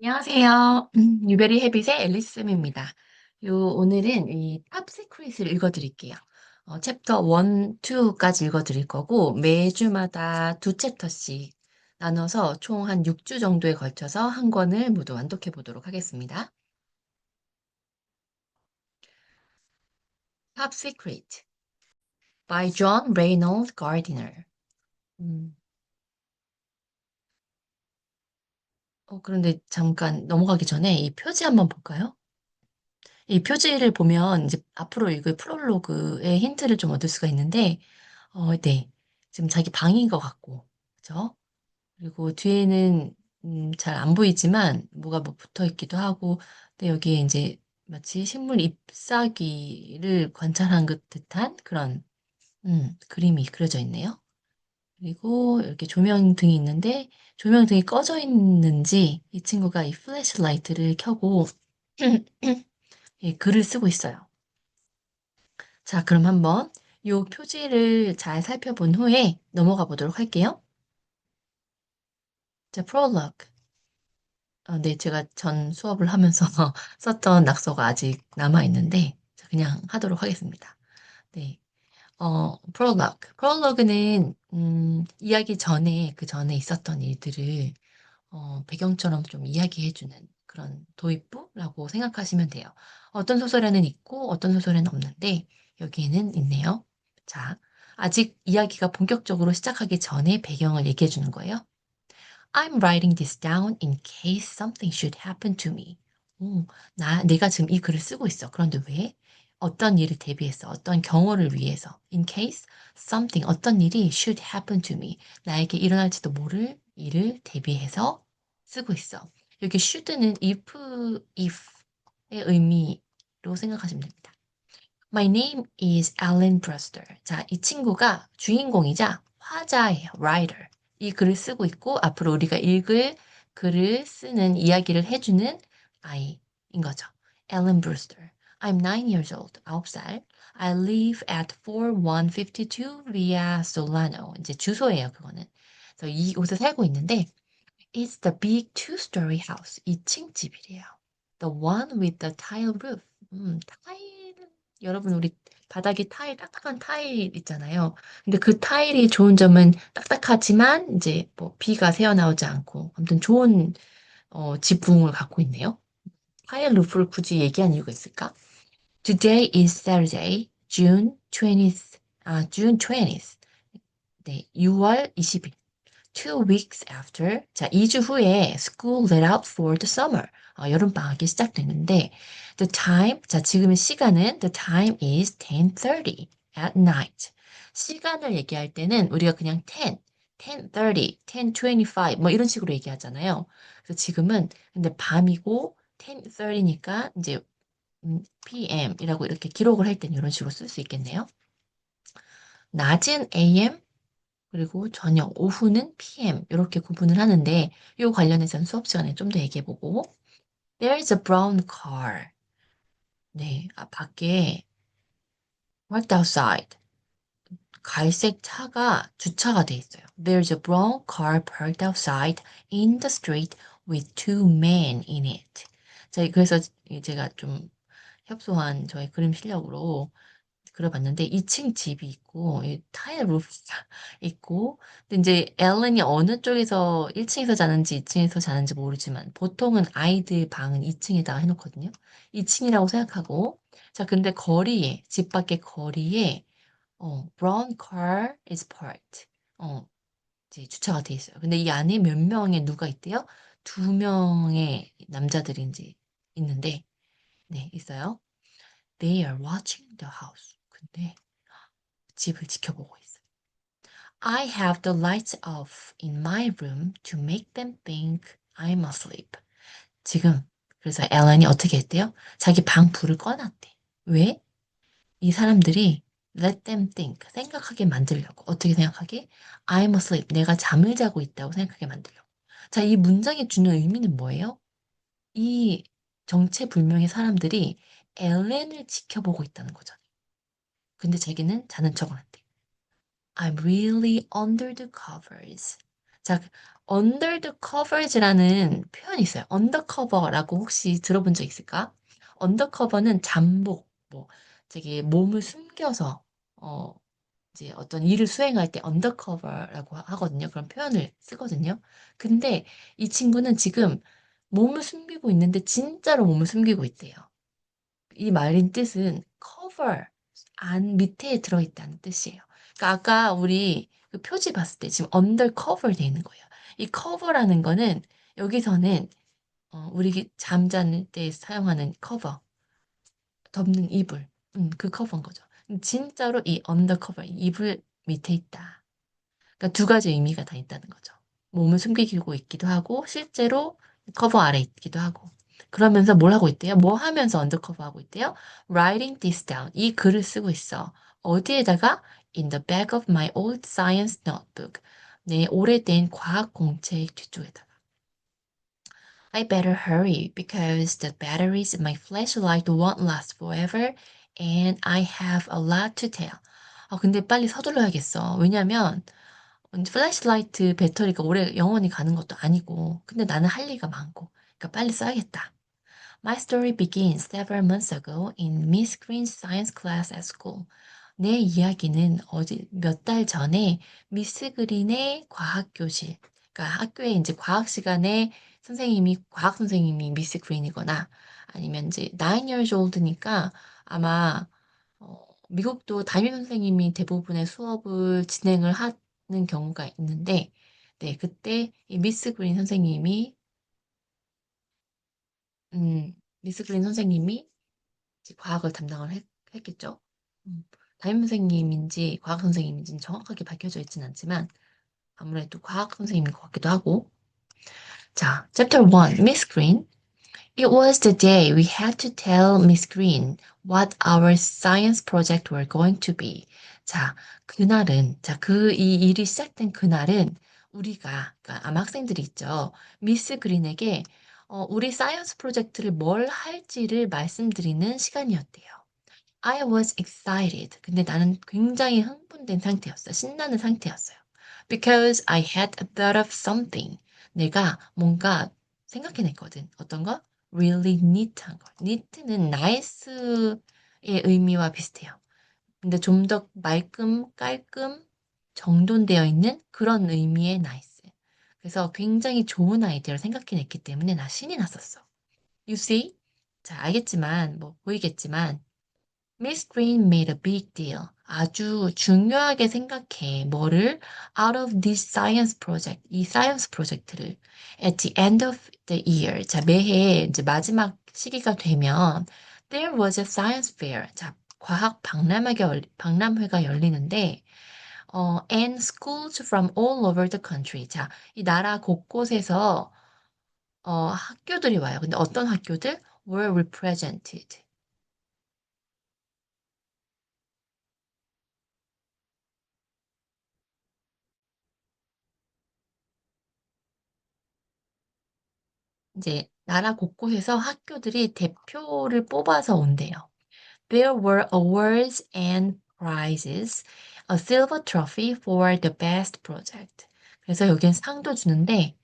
안녕하세요. 유베리 헤빗의 앨리스입니다. 오늘은 이 탑 시크릿을 읽어드릴게요. 챕터 1, 2까지 읽어드릴 거고, 매주마다 두 챕터씩 나눠서 총 한 6주 정도에 걸쳐서 한 권을 모두 완독해 보도록 하겠습니다. Top Secret by John Reynolds Gardiner. 음, 그런데 잠깐 넘어가기 전에 이 표지 한번 볼까요? 이 표지를 보면 이제 앞으로 읽을 프롤로그의 힌트를 좀 얻을 수가 있는데, 네. 지금 자기 방인 것 같고, 그죠? 그리고 뒤에는 잘 안 보이지만 뭐가 뭐 붙어 있기도 하고, 근데 여기에 이제 마치 식물 잎사귀를 관찰한 듯한 그런 그림이 그려져 있네요. 그리고 이렇게 조명등이 있는데 조명등이 꺼져 있는지 이 친구가 이 플래시라이트를 켜고 예, 글을 쓰고 있어요. 자, 그럼 한번 이 표지를 잘 살펴본 후에 넘어가 보도록 할게요. 자, 프롤로그. 네, 제가 전 수업을 하면서 썼던 낙서가 아직 남아 있는데 그냥 하도록 하겠습니다. 네, 프롤로그. 프롤로그는 이야기 전에 그 전에 있었던 일들을 배경처럼 좀 이야기해주는 그런 도입부라고 생각하시면 돼요. 어떤 소설에는 있고 어떤 소설에는 없는데 여기에는 있네요. 자, 아직 이야기가 본격적으로 시작하기 전에 배경을 얘기해주는 거예요. I'm writing this down in case something should happen to me. 내가 지금 이 글을 쓰고 있어. 그런데 왜? 어떤 일을 대비해서, 어떤 경우를 위해서, in case something, 어떤 일이 should happen to me, 나에게 일어날지도 모를 일을 대비해서 쓰고 있어. 여기 should는 if의 의미로 생각하시면 됩니다. My name is Alan Brewster. 자, 이 친구가 주인공이자 화자예요. writer. 이 글을 쓰고 있고 앞으로 우리가 읽을 글을 쓰는 이야기를 해주는 아이인 거죠. Alan Brewster. I'm 9 years old. 9살. I live at 4152 Via Solano. 이제 주소예요, 그거는. 그래서 이곳에 살고 있는데 It's the big two-story house. 2층 집이래요. The one with the tile roof. 타일, 여러분, 우리 바닥에 타일, 딱딱한 타일 있잖아요. 근데 그 타일이 좋은 점은 딱딱하지만, 이제 뭐 비가 새어나오지 않고, 아무튼 좋은, 지붕을 갖고 있네요. 타일 루프를 굳이 얘기한 이유가 있을까? Today is Saturday, June 20th. 네, 6월 20일. 2 weeks after, 자, 2주 후에 school let out for the summer. 여름방학이 시작되는데, the time, 자, 지금의 시간은, the time is 10:30 at night. 시간을 얘기할 때는 우리가 그냥 10, 10:30, 10:25, 뭐 이런 식으로 얘기하잖아요. 그래서 지금은 근데 밤이고 10:30니까 이제 PM이라고 이렇게 기록을 할 때는 이런 식으로 쓸 수 있겠네요. 낮은 AM, 그리고 저녁, 오후는 PM 이렇게 구분을 하는데 이 관련해서는 수업 시간에 좀 더 얘기해보고 There's a brown car. 네, 밖에 parked outside. 갈색 차가 주차가 돼 있어요. There's a brown car parked outside in the street with two men in it. 자, 그래서 제가 좀 협소한 저의 그림 실력으로 그려봤는데 2층 집이 있고 이 타일 루프가 있고 근데 이제 앨런이 어느 쪽에서 1층에서 자는지 2층에서 자는지 모르지만 보통은 아이들 방은 2층에다가 해놓거든요. 2층이라고 생각하고 자 근데 거리에 집 밖의 거리에 brown car is parked 이제 주차가 돼 있어요. 근데 이 안에 몇 명의 누가 있대요? 2명의 남자들이 이제 있는데 네 있어요. They are watching the house. 근데 집을 지켜보고 있어요. I have the lights off in my room to make them think I'm asleep. 지금 그래서 앨런이 어떻게 했대요? 자기 방 불을 꺼놨대. 왜? 이 사람들이 let them think 생각하게 만들려고 어떻게 생각하게? I'm asleep 내가 잠을 자고 있다고 생각하게 만들려고. 자, 이 문장이 주는 의미는 뭐예요? 이 정체불명의 사람들이 앨런을 지켜보고 있다는 거잖아요. 근데 자기는 자는 척을 한대. I'm really under the covers. 자, under the covers라는 표현이 있어요. undercover라고 혹시 들어본 적 있을까? undercover는 잠복, 뭐, 저기 몸을 숨겨서, 어, 이제 어떤 일을 수행할 때 undercover라고 하거든요. 그런 표현을 쓰거든요. 근데 이 친구는 지금 몸을 숨기고 있는데 진짜로 몸을 숨기고 있대요. 이 말인 뜻은 cover, 안 밑에 들어있다는 뜻이에요. 그러니까 아까 우리 그 표지 봤을 때 지금 under cover 돼 있는 거예요. 이 cover라는 거는 여기서는 우리 잠자는 때 사용하는 cover, 덮는 이불, 그 커버인 거죠. 진짜로 이 under cover, 이불 밑에 있다. 그러니까 두 가지 의미가 다 있다는 거죠. 몸을 숨기고 있기도 하고 실제로 커버 아래 있기도 하고. 그러면서 뭘 하고 있대요? 뭐 하면서 언더커버 하고 있대요? Writing this down. 이 글을 쓰고 있어. 어디에다가? In the back of my old science notebook. 내 오래된 과학 공책 뒤쪽에다가. I better hurry because the batteries in my flashlight won't last forever and I have a lot to tell. 근데 빨리 서둘러야겠어. 왜냐면 플래시라이트 배터리가 오래 영원히 가는 것도 아니고, 근데 나는 할 얘기가 많고, 그러니까 빨리 써야겠다. My story begins several months ago in Miss Green's science class at school. 내 이야기는 어제 몇 달 전에 미스 그린의 과학 교실, 그러니까 학교에 이제 과학 시간에 과학 선생님이 미스 그린이거나 아니면 이제 9 years old니까 아마 미국도 담임 선생님이 대부분의 수업을 진행을 하는 경우가 있는데, 네, 그때 이 미스 그린 선생님이 이제 과학을 담당을 했겠죠. 음, 담임 선생님인지 과학 선생님인지는 정확하게 밝혀져 있진 않지만, 아무래도 과학 선생님인 것 같기도 하고. 자, Chapter 1, Miss Green. It was the day we had to tell Miss Green what our science project were going to be. 자, 이 일이 시작된 그날은 그러니까 아마 학생들이 있죠. 미스 그린에게 우리 사이언스 프로젝트를 뭘 할지를 말씀드리는 시간이었대요. I was excited. 근데 나는 굉장히 흥분된 상태였어. 신나는 상태였어요. Because I had thought of something. 내가 뭔가 생각해냈거든. 어떤 거? Really neat한 거. neat는 nice의 의미와 비슷해요. 근데 좀 더 말끔, 깔끔, 정돈되어 있는 그런 의미의 nice. 그래서 굉장히 좋은 아이디어를 생각해냈기 때문에 나 신이 났었어. You see? 자, 알겠지만, 뭐, 보이겠지만, Miss Green made a big deal. 아주 중요하게 생각해. 뭐를? Out of this science project. 이 science 프로젝트를. At the end of the year. 자, 매해 이제 마지막 시기가 되면 there was a science fair. 자, 박람회가 열리는데 and schools from all over the country. 자, 이 나라 곳곳에서 학교들이 와요. 근데 어떤 학교들? were represented. 이제 나라 곳곳에서 학교들이 대표를 뽑아서 온대요. There were awards and prizes, a silver trophy for the best project. 그래서 여기엔 상도 주는데,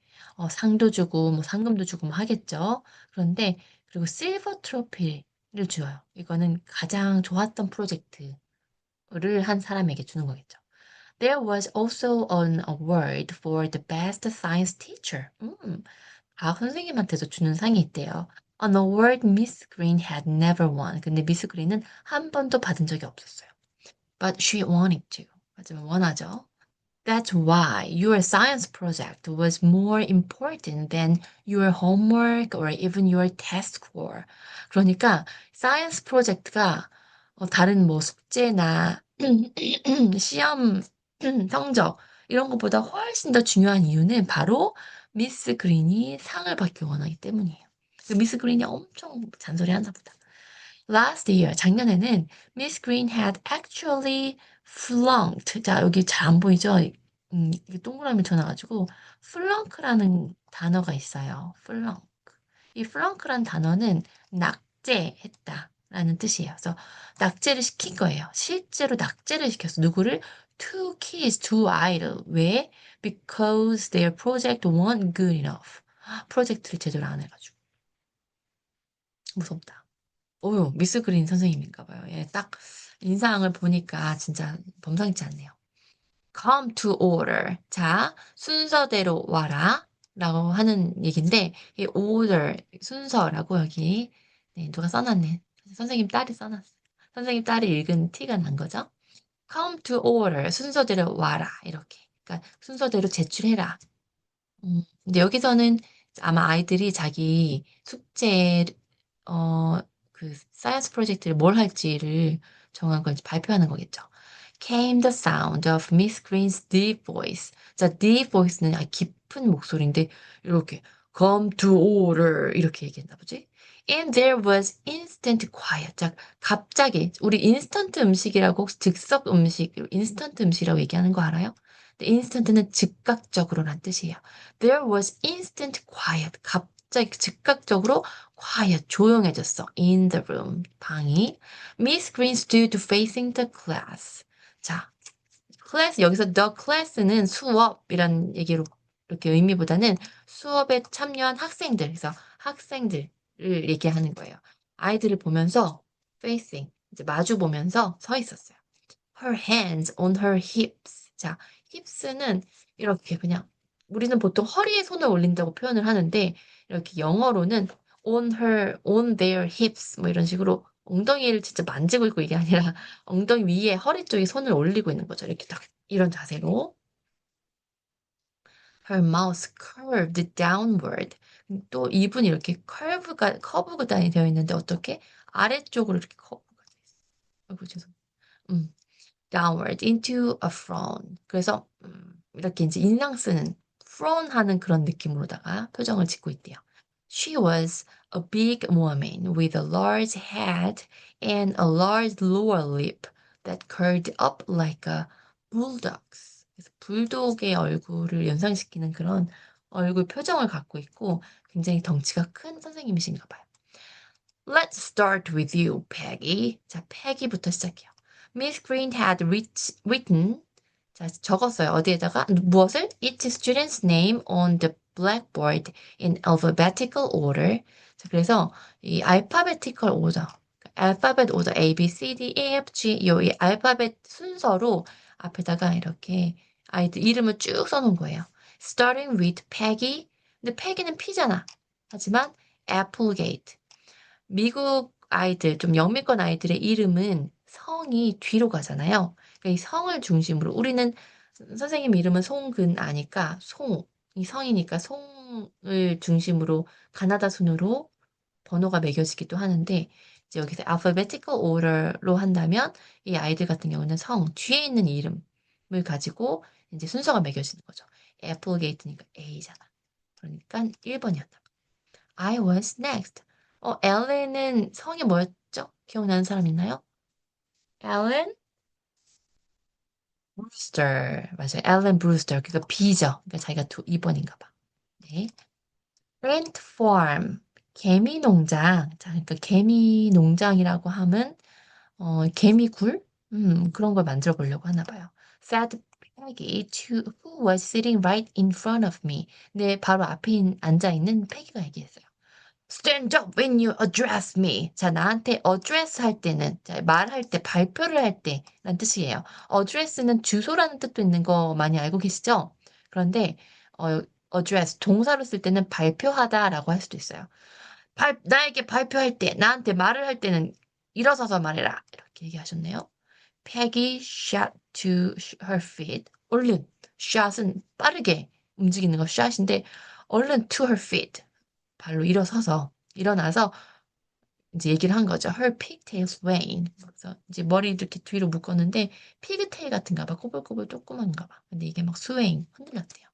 상도 주고, 뭐 상금도 주고 뭐 하겠죠. 그런데, 그리고 실버 트로피를 줘요. 이거는 가장 좋았던 프로젝트를 한 사람에게 주는 거겠죠. There was also an award for the best science teacher. 선생님한테서 주는 상이 있대요. An award Miss Green had never won. 근데 미스 그린은 한 번도 받은 적이 없었어요. But she wanted to. 하지만 원하죠. That's why your science project was more important than your homework or even your test score. 그러니까 사이언스 프로젝트가 다른 뭐 숙제나 시험 성적 이런 것보다 훨씬 더 중요한 이유는 바로 미스 그린이 상을 받기 원하기 때문이에요. 그 미스 그린이 엄청 잔소리하나 보다. Last year, 작년에는 Miss Green had actually flunked. 자, 여기 잘 안 보이죠? 이게 동그라미 쳐놔가지고 flunk라는 단어가 있어요. flunk. 이 flunk란 단어는 낙제했다라는 뜻이에요. 그래서 낙제를 시킨 거예요. 실제로 낙제를 시켰어. 누구를? two kids, two idle. 왜? Because their project weren't good enough. 프로젝트를 제대로 안 해가지고. 무섭다. 오유, 미스 그린 선생님인가 봐요. 예, 딱 인상을 보니까 진짜 범상치 않네요. Come to order. 자, 순서대로 와라. 라고 하는 얘기인데, 이 order, 순서라고 여기, 네, 누가 써놨네. 선생님 딸이 써놨어. 선생님 딸이 읽은 티가 난 거죠. Come to order. 순서대로 와라. 이렇게. 그러니까 순서대로 제출해라. 근데 여기서는 아마 아이들이 자기 숙제, 어, 그, 사이언스 프로젝트를 뭘 할지를 정한 걸 발표하는 거겠죠. Came the sound of Miss Green's deep voice. 자, deep voice는 아주 깊은 목소리인데, 이렇게, come to order. 이렇게 얘기했나 보지? And there was instant quiet. 자, 갑자기, 우리 인스턴트 음식이라고 혹시 즉석 음식, 인스턴트 음식이라고 얘기하는 거 알아요? 근데 인스턴트는 즉각적으로란 뜻이에요. There was instant quiet. 갑자기 즉각적으로 quiet, 조용해졌어. In the room, 방이. Miss Green stood facing the class. 자, 클래스, 여기서 the class는 수업이란 얘기로 이렇게 의미보다는 수업에 참여한 학생들, 그래서 학생들을 얘기하는 거예요. 아이들을 보면서 facing, 이제 마주 보면서 서 있었어요. Her hands on her hips. 자, hips는 이렇게 그냥 우리는 보통 허리에 손을 올린다고 표현을 하는데 이렇게 영어로는 on their hips 뭐 이런 식으로 엉덩이를 진짜 만지고 있고 이게 아니라 엉덩이 위에 허리 쪽에 손을 올리고 있는 거죠. 이렇게 딱 이런 자세로. Her mouth curved downward. 또 입은 이렇게 커브가 되어 있는데 어떻게? 아래쪽으로 이렇게 커브가 돼 있어요. 아이고, 죄송. 음. downward into a frown. 그래서 이렇게 이제 인상 쓰는 frown 하는 그런 느낌으로다가 표정을 짓고 있대요. She was a big woman with a large head and a large lower lip that curled up like a bulldog's. 그래서 불독의 얼굴을 연상시키는 그런 얼굴 표정을 갖고 있고 굉장히 덩치가 큰 선생님이신가 봐요. Let's start with you, Peggy. 자, 패기부터 시작해요. Miss Green had written, 자, 적었어요. 어디에다가 무엇을? Each student's name on the blackboard in alphabetical order. 자, 그래서 이 alphabetical order, 알파벳 오더 A, B, C, D, E, F, G 이 알파벳 순서로 앞에다가 이렇게 아이들 이름을 쭉 써놓은 거예요. Starting with Peggy. 근데 Peggy는 P잖아. 하지만 Applegate. 미국 아이들, 좀 영미권 아이들의 이름은 성이 뒤로 가잖아요. 그러니까 이 성을 중심으로 우리는 선생님 이름은 송근 아니까 이 성이니까 송을 중심으로 가나다 순으로 번호가 매겨지기도 하는데 이제 여기서 alphabetical order로 한다면 이 아이들 같은 경우는 성 뒤에 있는 이름을 가지고 이제 순서가 매겨지는 거죠. Applegate니까 A잖아. 그러니까 1번이었다. I was next. 엘렌은 성이 뭐였죠? 기억나는 사람 있나요? 엘렌 브루스터. 맞아요. 엘렌 브루스터. 그러니까 B죠. 그러니까 자기가 2번인가 봐. 네. Ant farm. 개미 농장. 자, 그러니까 개미 농장이라고 하면 개미굴? 그런 걸 만들어 보려고 하나 봐요. Said Peggy to who was sitting right in front of me. 내 바로 앞에 앉아 있는 패기가 얘기했어요. Stand up when you address me. 자, 나한테 address 할 때는, 자, 말할 때, 발표를 할 때, 라는 뜻이에요. address는 주소라는 뜻도 있는 거 많이 알고 계시죠? 그런데, address, 동사로 쓸 때는 발표하다라고 할 수도 있어요. 나에게 발표할 때, 나한테 말을 할 때는 일어서서 말해라. 이렇게 얘기하셨네요. Peggy shot to her feet. 얼른, shot은 빠르게 움직이는 거 shot인데, 얼른 to her feet. 발로 일어나서 이제 얘기를 한 거죠. Her pigtails swaying. 그래서 이제 머리 이렇게 뒤로 묶었는데 피그테일 같은가 봐. 꼬불꼬불 조그만가 봐. 근데 이게 막 swaying 흔들렸대요.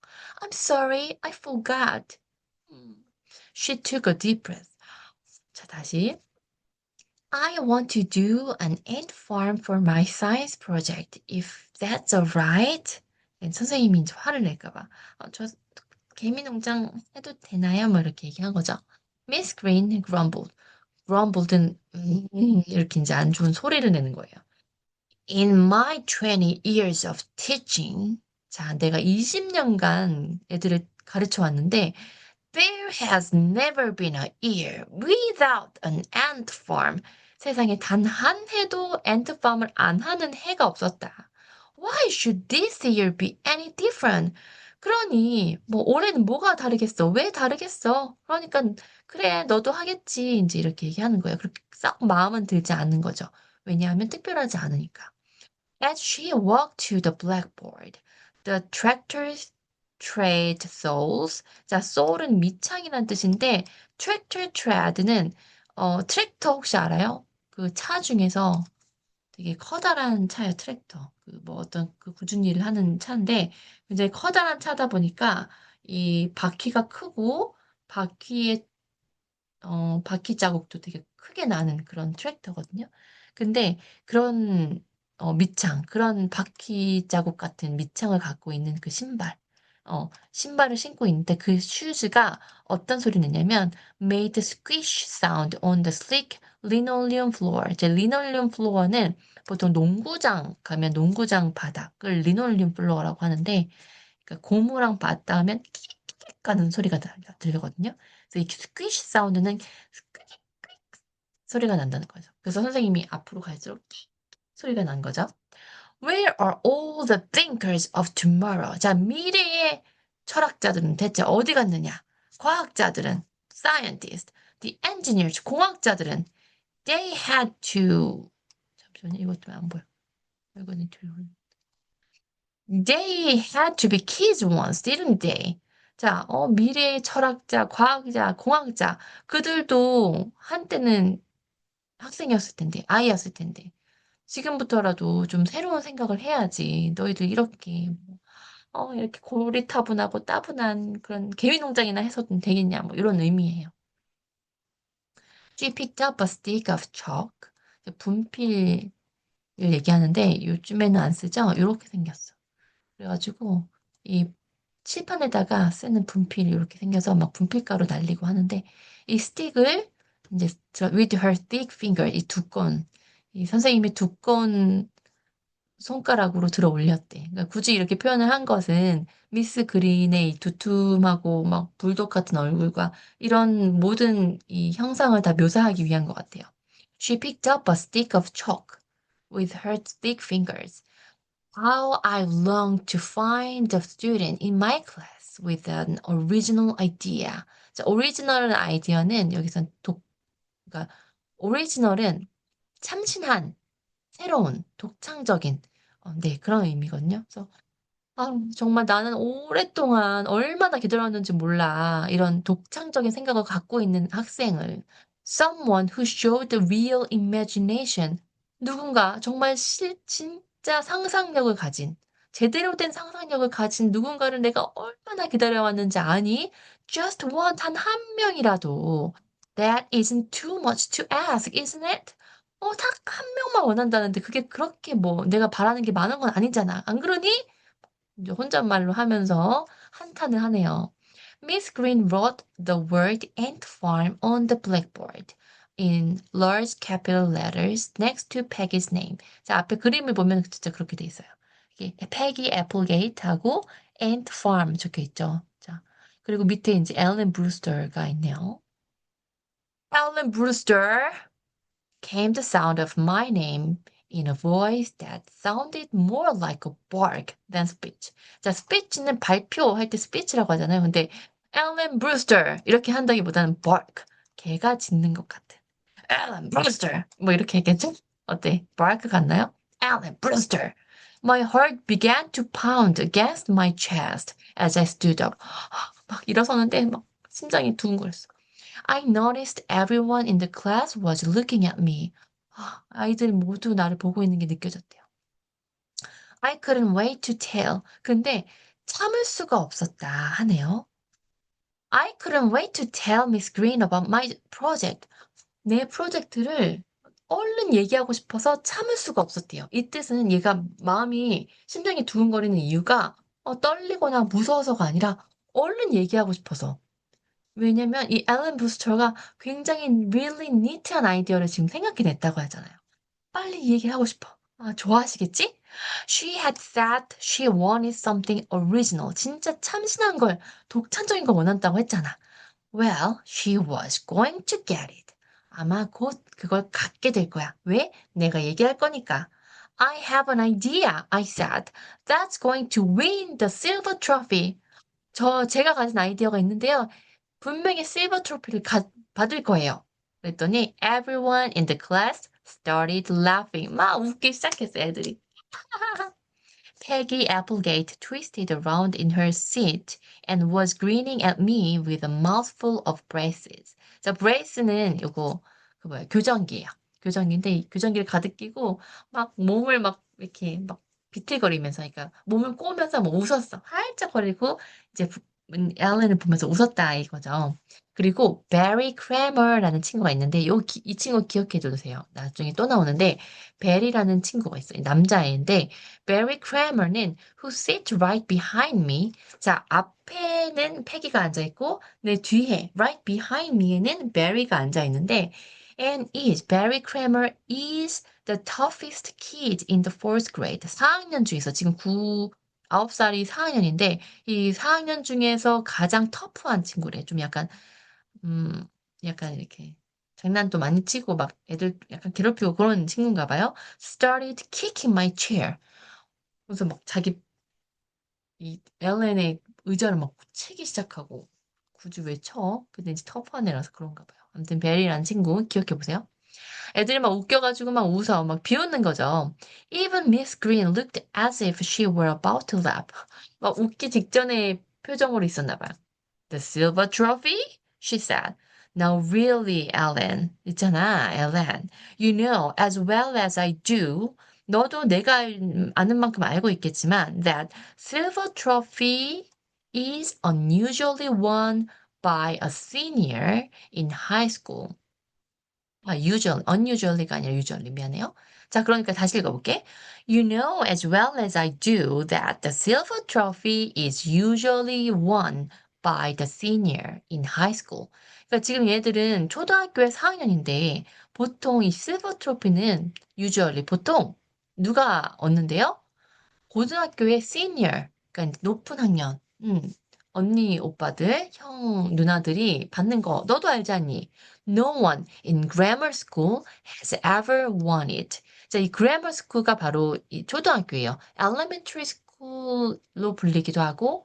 I'm sorry, I forgot. She took a deep breath. 자, 다시. I want to do an ant farm for my science project, if that's alright. 선생님이 이제 화를 낼까 봐. 저 개미 농장 해도 되나요? 뭐 이렇게 얘기한 거죠. Miss Green grumbled. grumbled는 이렇게 이제 안 좋은 소리를 내는 거예요. In my 20 years of teaching. 자, 내가 20년간 애들을 가르쳐 왔는데 There has never been a year without an ant farm. 세상에 단 한 해도 ant farm을 안 하는 해가 없었다. Why should this year be any different? 그러니 뭐 올해는 뭐가 다르겠어? 왜 다르겠어? 그러니까 그래 너도 하겠지. 이제 이렇게 얘기하는 거예요. 그렇게 썩 마음은 들지 않는 거죠. 왜냐하면 특별하지 않으니까. As she walked to the blackboard, the tractor's tread soles. 자, soul은 밑창이란 뜻인데 tractor tread는 트랙터 혹시 알아요? 그 차 중에서 되게 커다란 차예요, 트랙터. 그 뭐 어떤 그 굳은 일을 하는 차인데 굉장히 커다란 차다 보니까 이 바퀴가 크고 바퀴에 바퀴 자국도 되게 크게 나는 그런 트랙터거든요. 근데 그런 밑창, 그런 바퀴 자국 같은 밑창을 갖고 있는 그 신발, 신발을 신고 있는데 그 슈즈가 어떤 소리 내냐면 made a squish sound on the slick linoleum floor. 이제 linoleum floor는 보통 농구장 가면 농구장 바닥을 linoleum floor라고 하는데 그러니까 고무랑 맞닿으면 킥킥 가는 소리가 들리거든요. 그래서 이 스퀴시 사운드는 스퀴익 소리가 난다는 거죠. 그래서 선생님이 앞으로 갈수록 킥 소리가 난 거죠. Where are all the thinkers of tomorrow? 자, 미래의 철학자들은 대체 어디 갔느냐? 과학자들은 scientist, the engineers, 공학자들은 they had to 잠시만요. 이것 때문에 안 보여. 이거는 They had to be kids once, didn't they? 자, 미래의 철학자, 과학자, 공학자, 그들도 한때는 학생이었을 텐데, 아이였을 텐데. 지금부터라도 좀 새로운 생각을 해야지. 너희들 이렇게, 이렇게 고리타분하고 따분한 그런 개미농장이나 해서는 되겠냐, 뭐, 이런 의미예요. She picked up a stick of chalk. 분필을 얘기하는데, 요즘에는 안 쓰죠? 이렇게 생겼어. 그래가지고, 이 칠판에다가 쓰는 분필이 이렇게 생겨서 막 분필가루 날리고 하는데 이 스틱을 이제 with her thick finger 이 두꺼운 이 선생님이 두꺼운 손가락으로 들어 올렸대. 그러니까 굳이 이렇게 표현을 한 것은 미스 그린의 이 두툼하고 막 불독 같은 얼굴과 이런 모든 이 형상을 다 묘사하기 위한 것 같아요. She picked up a stick of chalk with her thick fingers. How I long to find a student in my class with an original idea. 자, 오리지널 아이디어는 여기서 그러니까 오리지널은 참신한, 새로운, 독창적인, 네, 그런 의미거든요. 그래서 정말 나는 오랫동안 얼마나 기다렸는지 몰라. 이런 독창적인 생각을 갖고 있는 학생을. Someone who showed the real imagination. 누군가 정말 진짜 상상력을 가진, 제대로 된 상상력을 가진 누군가를 내가 얼마나 기다려왔는지 아니? Just one, 단 한 명이라도. That isn't too much to ask, isn't it? 딱 한 명만 원한다는데 그게 그렇게 뭐 내가 바라는 게 많은 건 아니잖아. 안 그러니? 이제 혼잣말로 하면서 한탄을 하네요. Miss Green wrote the word ant farm on the blackboard in large capital letters next to Peggy's name. 자, 앞에 그림을 보면 진짜 그렇게 돼 있어요. 이게 Peggy Applegate하고 ant farm 적혀 있죠. 자, 그리고 밑에 이제 Ellen Brewster가 있네요. Ellen Brewster. Came the sound of my name in a voice that sounded more like a bark than speech. 자, speech는 발표할 때 speech라고 하잖아요. 근데 Alan Brewster 이렇게 한다기보다는 bark, 개가 짖는 것 같은. Alan Brewster 뭐 이렇게 했겠죠? 어때? bark 같나요? Alan Brewster. My heart began to pound against my chest as I stood up. 막 일어서는데 막 심장이 두근거렸어. I noticed everyone in the class was looking at me. 아이들 모두 나를 보고 있는 게 느껴졌대요. I couldn't wait to tell. 근데 참을 수가 없었다 하네요. I couldn't wait to tell Miss Green about my project. 내 프로젝트를 얼른 얘기하고 싶어서 참을 수가 없었대요. 이 뜻은 얘가 마음이, 심장이 두근거리는 이유가 떨리거나 무서워서가 아니라 얼른 얘기하고 싶어서. 왜냐면 이 앨런 부스터가 굉장히 really neat한 아이디어를 지금 생각해냈다고 하잖아요. 빨리 이 얘기를 하고 싶어. 아, 좋아하시겠지? She had said she wanted something original. 진짜 참신한 걸, 독창적인 걸 원한다고 했잖아. Well, she was going to get it. 아마 곧 그걸 갖게 될 거야. 왜? 내가 얘기할 거니까. I have an idea, I said. That's going to win the silver trophy. 제가 가진 아이디어가 있는데요. 분명히 실버 트로피를 받을 거예요. 그랬더니 everyone in the class started laughing. 막 웃기 시작했어, 애들이. Peggy Applegate twisted around in her seat and was grinning at me with a mouthful of braces. 자, brace는 요거 그 뭐야 교정기예요. 교정기인데 이 교정기를 가득 끼고 막 몸을 막 이렇게 막 비틀거리면서 그러니까 몸을 꼬면서 뭐 웃었어. 활짝 거리고 이제 앨런을 보면서 웃었다 이거죠. 그리고 베리 크래머라는 친구가 있는데 이 친구 기억해 두세요. 나중에 또 나오는데 베리라는 친구가 있어요. 남자애인데 베리 크래머는 who sits right behind me. 자, 앞에는 패기가 앉아 있고 내 뒤에 right behind me에는 베리가 앉아 있는데 Barry Kramer is the toughest kid in the fourth grade. 4학년 중에서 지금 9살이 4학년인데 이 4학년 중에서 가장 터프한 친구래. 좀 음, 약간 이렇게 장난도 많이 치고 막 애들 약간 괴롭히고 그런 친구인가 봐요. Started kicking my chair. 그래서 막 자기 이 엘렌의 의자를 막 치기 시작하고 굳이 왜 쳐? 근데 이제 터프한 애라서 그런가 봐요. 아무튼 베리라는 친구 기억해 보세요. 애들이 막 웃겨가지고 막 웃어, 막 비웃는 거죠. Even Miss Green looked as if she were about to laugh. 막 웃기 직전의 표정으로 있었나 봐요. The silver trophy? She said. Now really, Ellen. 있잖아, Ellen. You know as well as I do. 너도 내가 아는 만큼 알고 있겠지만 that silver trophy is unusually won by a senior in high school. unusually가 아니라 usually 미안해요. 자, 그러니까 다시 읽어볼게. You know as well as I do that the silver trophy is usually won by the senior in high school. 그러니까 지금 얘들은 초등학교에 4학년인데 보통 이 실버 트로피는 usually 보통 누가 얻는데요? 고등학교의 senior, 그러니까 높은 학년, 언니, 오빠들, 형, 누나들이 받는 거 너도 알지 않니? No one in grammar school has ever won it. 자, 이 grammar school가 바로 이 초등학교예요. elementary school로 불리기도 하고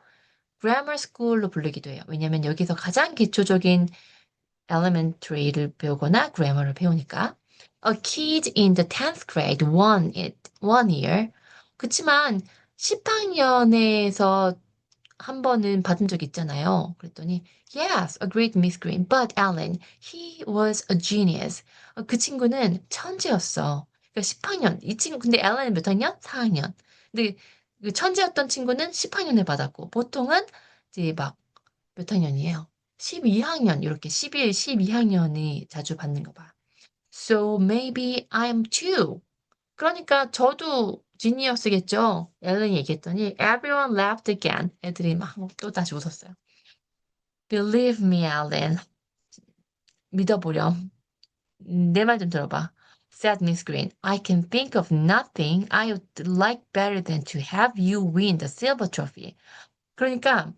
grammar school로 불리기도 해요. 왜냐면 여기서 가장 기초적인 elementary를 배우거나 grammar를 배우니까. A kid in the 10th grade won it one year. 그치만 10학년에서 한 번은 받은 적 있잖아요. 그랬더니 Yes, agreed Miss Green. But Alan, he was a genius. 그 친구는 천재였어. 그러니까 10학년. 이 친구 근데 앨런은 몇 학년? 4학년. 근데 그 천재였던 친구는 10학년에 받았고 보통은 이제 막 몇 학년이에요? 12학년 이렇게 11, 12학년이 자주 받는 거 봐. So maybe I'm too. 그러니까 저도 지니어스겠죠. 앨런이 얘기했더니 everyone laughed again. 애들이 막 또 다시 웃었어요. Believe me, Alan. 믿어보렴. 내 말 좀 들어봐. Said Miss Green. I can think of nothing I would like better than to have you win the silver trophy. 그러니까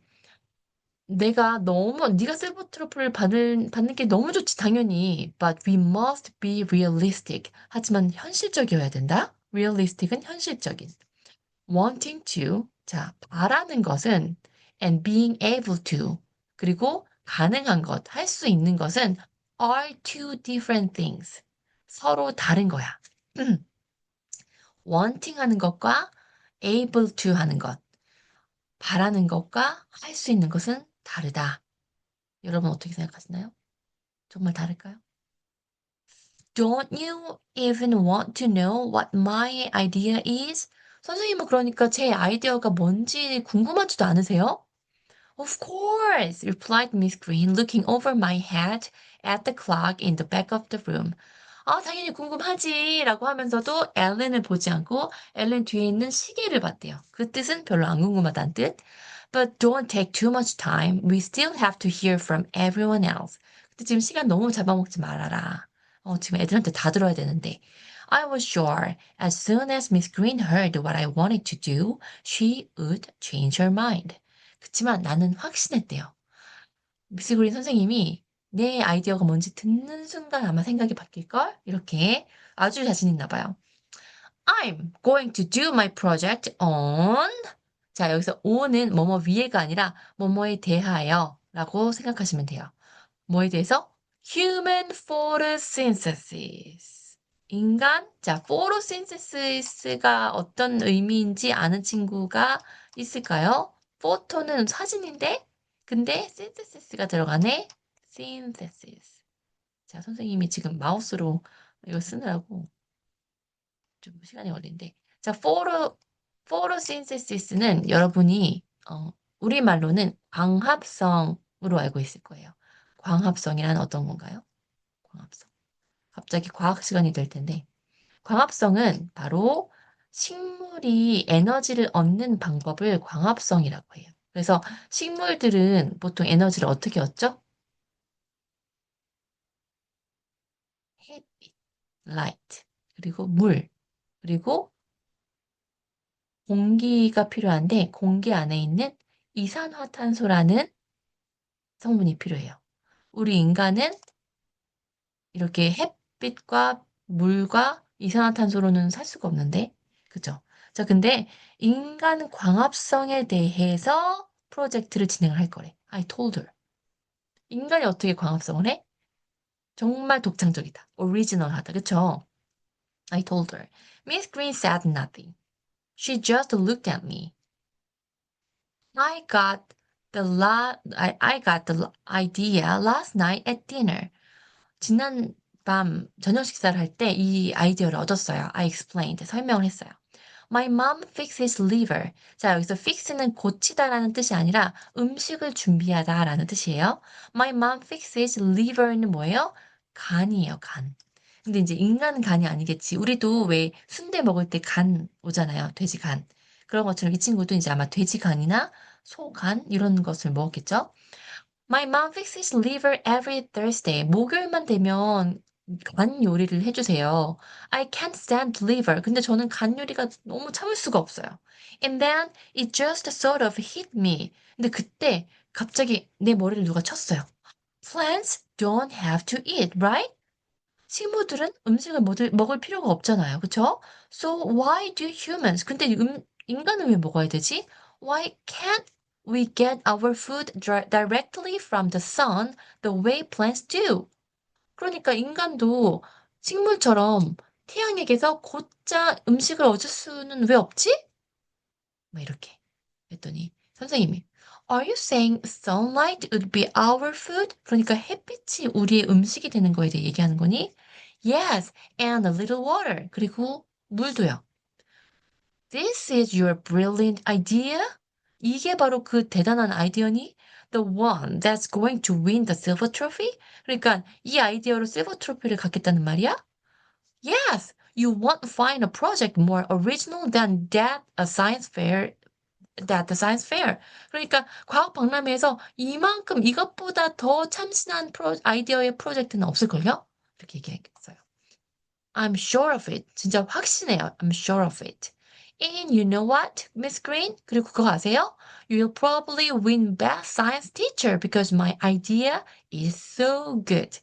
내가 너무 네가 실버 트러플을 받는 게 너무 좋지 당연히. But we must be realistic. 하지만 현실적이어야 된다. realistic은 현실적인. wanting to, 자, 바라는 것은 and being able to, 그리고 가능한 것, 할 수 있는 것은 are two different things. 서로 다른 거야. wanting 하는 것과 able to 하는 것, 바라는 것과 할 수 있는 것은 다르다. 여러분 어떻게 생각하시나요? 정말 다를까요? Don't you even want to know what my idea is? 선생님은 그러니까 제 아이디어가 뭔지 궁금하지도 않으세요? Of course, replied Miss Green, looking over my head at the clock in the back of the room. 아, 당연히 궁금하지. 라고 하면서도 엘렌을 보지 않고 엘렌 뒤에 있는 시계를 봤대요. 그 뜻은 별로 안 궁금하다는 뜻. But don't take too much time. We still have to hear from everyone else. 근데 지금 시간 너무 잡아먹지 말아라. 지금 애들한테 다 들어야 되는데. I was sure as soon as Miss Green heard what I wanted to do, she would change her mind. 그치만 나는 확신했대요. 미스 그린 선생님이 내 아이디어가 뭔지 듣는 순간 아마 생각이 바뀔걸? 이렇게 아주 자신 있나 봐요. I'm going to do my project on 자, 여기서 on은 뭐뭐 위에가 아니라 뭐뭐에 대하여 라고 생각하시면 돼요. 뭐에 대해서? Human photosynthesis. 인간? 자, photosynthesis가 어떤 의미인지 아는 친구가 있을까요? photo는 사진인데, 근데 synthesis가 들어가네? synthesis. 자, 선생님이 지금 마우스로 이거 쓰느라고 좀 시간이 걸린데. 자, photosynthesis는 여러분이, 우리말로는 광합성으로 알고 있을 거예요. 광합성이란 어떤 건가요? 광합성. 갑자기 과학 시간이 될 텐데, 광합성은 바로 식물이 에너지를 얻는 방법을 광합성이라고 해요. 그래서 식물들은 보통 에너지를 어떻게 얻죠? 햇빛, light, 그리고 물, 그리고 공기가 필요한데 공기 안에 있는 이산화탄소라는 성분이 필요해요. 우리 인간은 이렇게 햇빛과 물과 이산화탄소로는 살 수가 없는데, 그죠? 자, 근데 인간 광합성에 대해서 프로젝트를 진행을 할 거래. I told her. 인간이 어떻게 광합성을 해? 정말 독창적이다. 오리지널하다. 그쵸? I told her. Miss Green said nothing. She just looked at me. I got the idea last night at dinner. 지난 밤 저녁 식사를 할 때 이 아이디어를 얻었어요. I explained. 설명을 했어요. My mom fixes liver. 자, 여기서 fix는 고치다라는 뜻이 아니라 음식을 준비하다라는 뜻이에요. My mom fixes liver는 뭐예요? 간이에요, 간. 근데 이제 인간 간이 아니겠지. 우리도 왜 순대 먹을 때 간 오잖아요. 돼지 간. 그런 것처럼 이 친구도 이제 아마 돼지 간이나 소 간 이런 것을 먹었겠죠. My mom fixes liver every Thursday. 목요일만 되면 간 요리를 해주세요. I can't stand liver. 근데 저는 간 요리가 너무 참을 수가 없어요. And then it just sort of hit me. 근데 그때 갑자기 내 머리를 누가 쳤어요. Plants don't have to eat, right? 식물들은 음식을 먹을 필요가 없잖아요. 그쵸? So why do humans? 근데 인간은 왜 먹어야 되지? Why can't we get our food directly from the sun the way plants do? 그러니까 인간도 식물처럼 태양에게서 곧장 음식을 얻을 수는 왜 없지? 뭐 이렇게 했더니 선생님이 Are you saying sunlight would be our food? 그러니까 햇빛이 우리의 음식이 되는 거에 대해 얘기하는 거니? Yes, and a little water. 그리고 물도요. This is your brilliant idea? 이게 바로 그 대단한 아이디어니? The one that's going to win the silver trophy? 그러니까 이 아이디어로 실버 트로피를 갖겠다는 말이야? Yes, you won't find a project more original than that the science fair. 그러니까 과학 박람회에서 이만큼 이것보다 더 참신한 아이디어의 프로젝트는 없을걸요? 이렇게 얘기했어요. I'm sure of it. 진짜 확신해요. I'm sure of it. And you know what, Miss Green? 그리고 그거 아세요? You'll probably win Best Science Teacher because my idea is so good.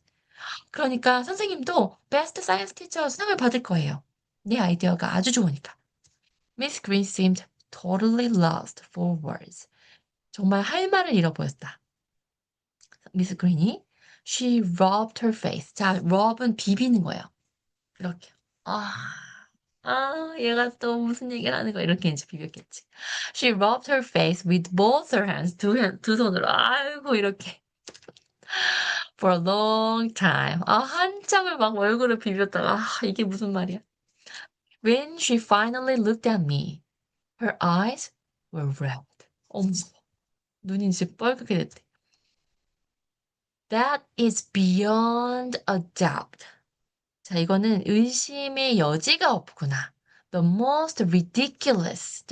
그러니까 선생님도 Best Science Teacher 상을 받을 거예요. 내 아이디어가 아주 좋으니까. Miss Green seemed totally lost for words. 정말 할 말을 잃어버렸다. 미스 그린이 She rubbed her face. 자, rub은 비비는 거예요. 이렇게. 얘가 또 무슨 얘기를 하는 거야. 이렇게 이제 비볐겠지. She rubbed her face with both her hands. 두 손으로. 아이고, 이렇게. For a long time. 한참을 막 얼굴을 비볐다가, 이게 무슨 말이야. When she finally looked at me, her eyes were red. 어머, 눈이 이제 빨갛게 됐대. That is beyond a doubt. 자, 이거는 의심의 여지가 없구나. The ridiculous,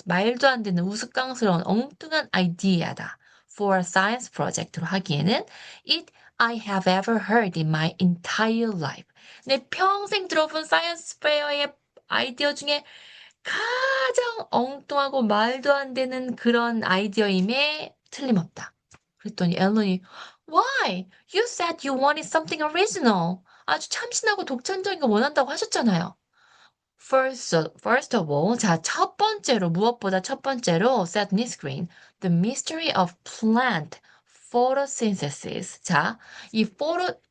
말도 안 되는 우스꽝스러운 엉뚱한 아이디어다. for a science project로 하기에는 it I have ever heard in my entire life. 내 평생 들어본 사이언스 페어의 아이디어 중에 가장 엉뚱하고 말도 안 되는 그런 아이디어임에 틀림없다. 그랬더니 앨런이 Why? You said you wanted something original. 아주 참신하고 독창적인 거 원한다고 하셨잖아요. First of all, 자, 첫 번째로, 무엇보다 첫 번째로, said Miss Green, the mystery of plant photosynthesis. 자,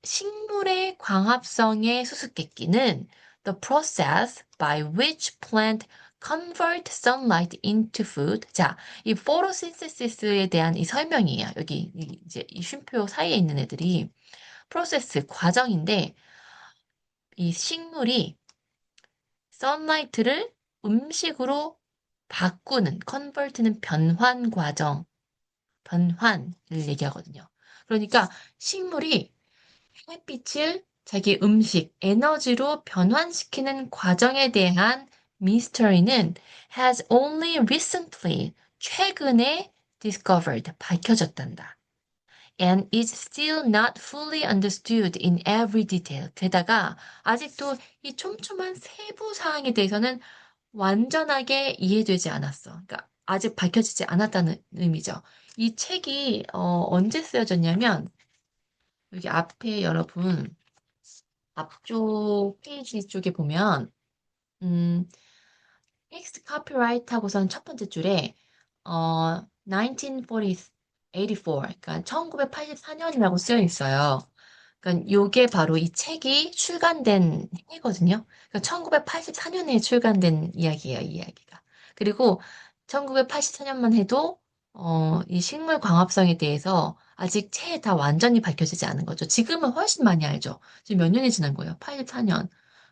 식물의 광합성의 수수께끼는 the process by which plant convert sunlight into food. 자, 이 photosynthesis에 대한 이 설명이에요. 여기 이제 이 쉼표 사이에 있는 애들이 프로세스 과정인데 이 식물이 sunlight를 음식으로 바꾸는 convert는 변환 과정, 변환을 얘기하거든요. 그러니까 식물이 햇빛을 자기 음식, 에너지로 변환시키는 과정에 대한 미스터리는 has only recently, 최근에 discovered, 밝혀졌단다. And is still not fully understood in every detail. 게다가 아직도 이 촘촘한 세부 사항에 대해서는 완전하게 이해되지 않았어. 그러니까 아직 밝혀지지 않았다는 의미죠. 이 책이 언제 쓰여졌냐면 여기 앞에 여러분 앞쪽 페이지 쪽에 보면 텍스트 카피라이트 하고선 첫 번째 줄에 1984, 그러니까 1984년이라고 쓰여 있어요. 그러니까 요게 바로 이 책이 출간된 해거든요. 그러니까 1984년에 출간된 이야기예요, 이 이야기가. 그리고 1984년만 해도 이 식물 광합성에 대해서 아직 채 다 완전히 밝혀지지 않은 거죠. 지금은 훨씬 많이 알죠. 지금 몇 년이 지난 거예요? 84년.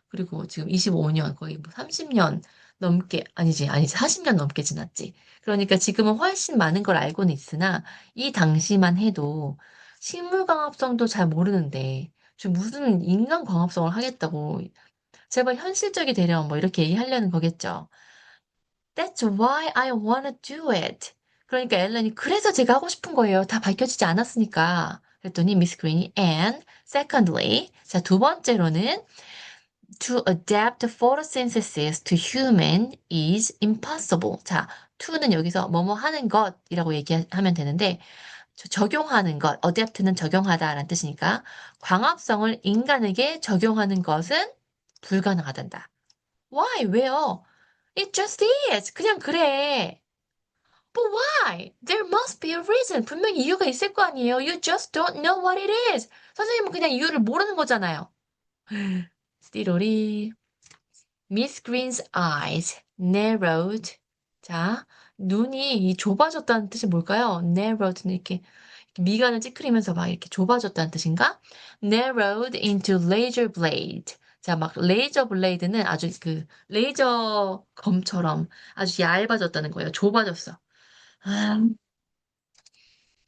그리고 지금 25년, 거의 뭐 30년 넘게, 아니지, 40년 넘게 지났지. 그러니까 지금은 훨씬 많은 걸 알고는 있으나 이 당시만 해도 식물 광합성도 잘 모르는데 지금 무슨 인간 광합성을 하겠다고 제발 현실적이 되렴 뭐 이렇게 얘기하려는 거겠죠. That's why I wanna do it. 그러니까 앨런이 그래서 제가 하고 싶은 거예요. 다 밝혀지지 않았으니까. 그랬더니 미스 그린이 and secondly, 자, 두 번째로는 to adapt photosynthesis to human is impossible. 자, to는 여기서 뭐뭐 하는 것이라고 얘기하면 되는데 적용하는 것, adapt는 적용하다라는 뜻이니까 광합성을 인간에게 적용하는 것은 불가능하단다. Why? 왜요? It just is. 그냥 그래. But why? There must be a reason. 분명히 이유가 있을 거 아니에요. You just don't know what it is. 선생님은 그냥 이유를 모르는 거잖아요. 띠로리. Miss Green's eyes narrowed. 자, 눈이 이 좁아졌다는 뜻이 뭘까요? narrowed는 이렇게 미간을 찌푸리면서 막 이렇게 좁아졌다는 뜻인가? narrowed into laser blade. 자, 막 레이저 블레이드는 아주 그 레이저 검처럼 아주 얇아졌다는 거예요. 좁아졌어.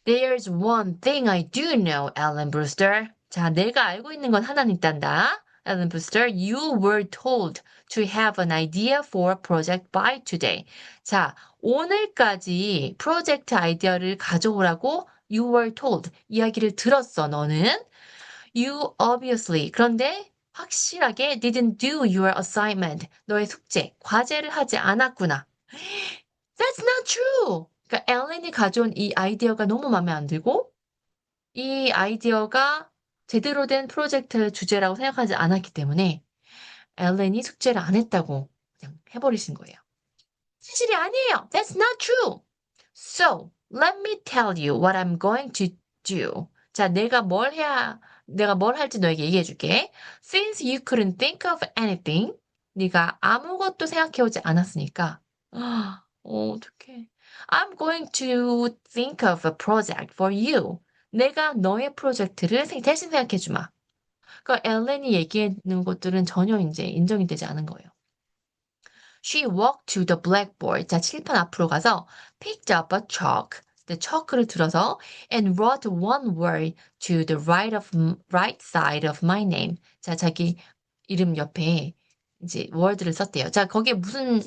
There's one thing I do know, Alan Brewster. 자, 내가 알고 있는 건 하나는 있단다. Alan Brewster, you were told to have an idea for a project by today. 자, 오늘까지 프로젝트 아이디어를 가져오라고 you were told. 이야기를 들었어, 너는. You obviously. 그런데 확실하게 didn't do your assignment. 너의 숙제, 과제를 하지 않았구나. That's not true. 그러니까 엘렌이 가져온 이 아이디어가 너무 마음에 안 들고 이 아이디어가 제대로 된 프로젝트 주제라고 생각하지 않았기 때문에 엘렌이 숙제를 안 했다고 그냥 해버리신 거예요. 사실이 아니에요. That's not true. So, let me tell you what I'm going to do. 자, 내가 뭘 할지 너에게 얘기해 줄게. Since you couldn't think of anything, 네가 아무것도 생각해오지 않았으니까 어떡해. I'm going to think of a project for you. 내가 너의 프로젝트를 대신 생각해 주마. 그러니까 엘렌이 얘기하는 것들은 전혀 이제 인정이 되지 않은 거예요. She walked to the blackboard. 자, 칠판 앞으로 가서 picked up a chalk. 네, chalk를 들어서 and wrote one word to the right side of my name. 자, 자기 이름 옆에 이제 word를 썼대요. 자, 거기에 무슨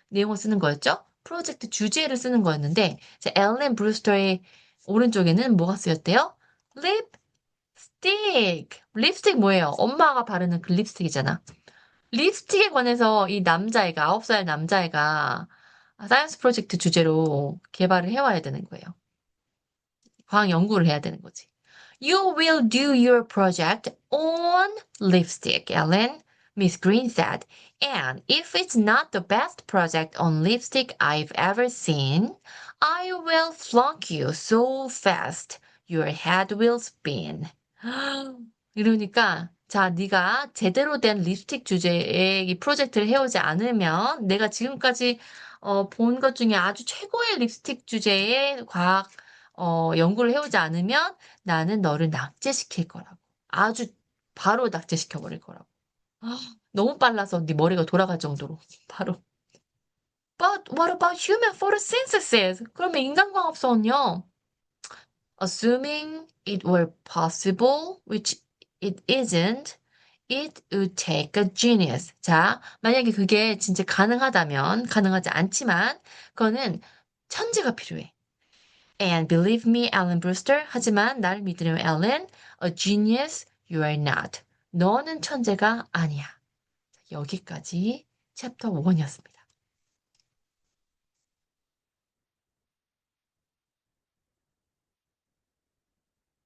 내용을 쓰는 거였죠? 프로젝트 주제를 쓰는 거였는데, 자, 엘렌 브루스터의 오른쪽에는 뭐가 쓰였대요? 립스틱. 립스틱 뭐예요? 엄마가 바르는 그 립스틱이잖아. 립스틱에 관해서 이 남자애가, 9살 남자애가 사이언스 프로젝트 주제로 개발을 해와야 되는 거예요. 과학 연구를 해야 되는 거지. You will do your project on lipstick, Ellen, Miss Green said. And if it's not the best project on lipstick I've ever seen, I will flunk you so fast your head will spin. 이러니까 자, 네가 제대로 된 립스틱 주제의 이 프로젝트를 해오지 않으면 내가 지금까지 본 것 중에 아주 최고의 립스틱 주제의 과학 연구를 해오지 않으면 나는 너를 낙제시킬 거라고. 아주 바로 낙제시켜 버릴 거라고. 아, 너무 빨라서 네 머리가 돌아갈 정도로 바로. But what about human photosynthesis? 그러면 인간광합성은요? Assuming it were possible, which it isn't, it would take a genius. 자, 만약에 그게 진짜 가능하다면, 가능하지 않지만, 그거는 천재가 필요해. And believe me, Alan Brewster. 하지만 나를 믿으렴, Alan. A genius you are not. 너는 천재가 아니야. 여기까지 챕터 1이었습니다.